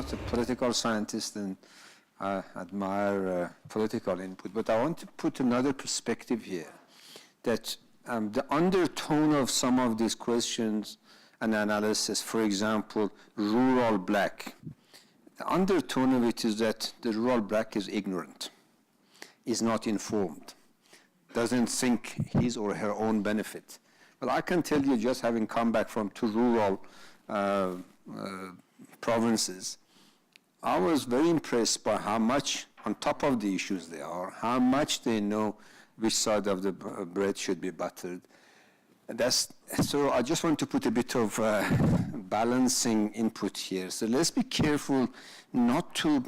not a political scientist and I admire political input, but I want to put another perspective here, that the undertone of some of these questions and analysis, for example, rural black, the undertone of it is that the rural black is ignorant, is not informed, doesn't think his or her own benefit. Well, I can tell you, just having come back from two rural provinces, I was very impressed by how much on top of the issues they are, how much they know which side of the bread should be buttered. So I just want to put a bit of balancing input here. So let's be careful not to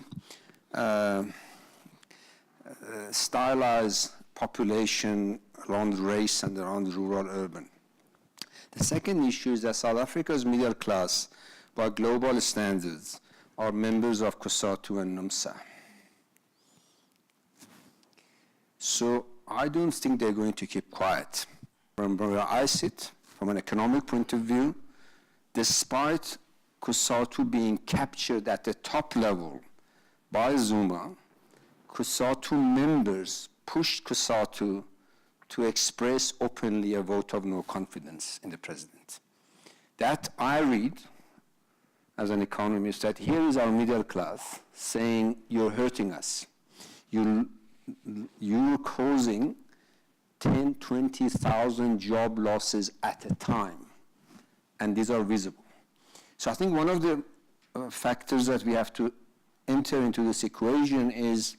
stylize population around race and around rural urban. The second issue is that South Africa's middle class, by global standards, are members of COSATU and NUMSA. So I don't think they're going to keep quiet. From where I sit, from an economic point of view, despite COSATU being captured at the top level by Zuma, COSATU members pushed COSATU to express openly a vote of no confidence in the president. That I read, as an economist, that here is our middle class saying, you're hurting us. You're causing 10, 20,000 job losses at a time, and these are visible. So I think one of the factors that we have to enter into this equation is,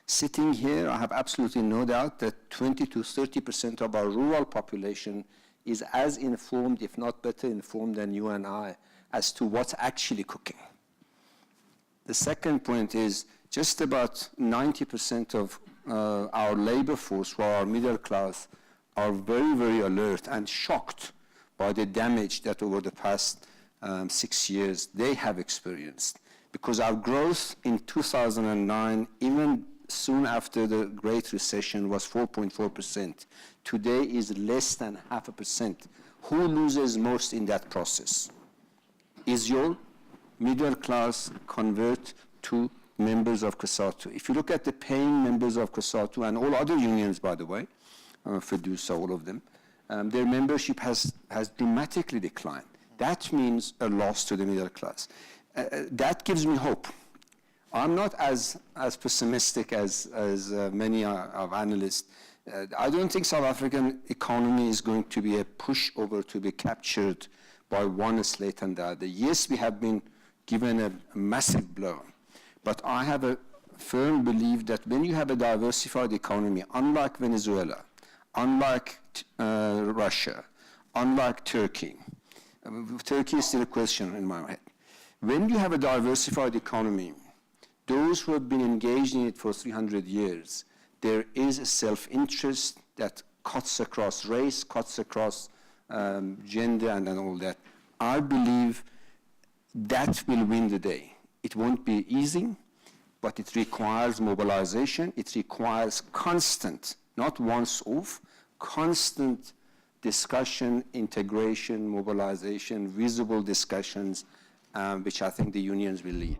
sitting here, I have absolutely no doubt that 20 to 30% of our rural population is as informed, if not better informed than you and I, as to what's actually cooking. The second point is, just about 90% of our labor force, who are our middle class, are very, very alert and shocked by the damage that over the past 6 years they have experienced. Because our growth in 2009, even soon after the Great Recession, was 4.4%. Today is less than 0.5%. Who loses most in that process? Is your middle class convert to members of COSATU? If you look at the paying members of COSATU and all other unions, by the way, FEDUSA, all of them, their membership has dramatically declined. That means a loss to the middle class. That gives me hope. I'm not as pessimistic as many of analysts. I don't think South African economy is going to be a pushover to be captured by one slate and the other. Yes, we have been given a massive blow, but I have a firm belief that when you have a diversified economy, unlike Venezuela, unlike Russia, unlike Turkey, Turkey is still a question in my head. When you have a diversified economy, those who have been engaged in it for 300 years, there is a self-interest that cuts across race, cuts across gender and all that. I believe that will win the day. It won't be easy, but it requires mobilization. It requires constant, not once off, constant discussion, integration, mobilization, visible discussions, which I think the unions will lead.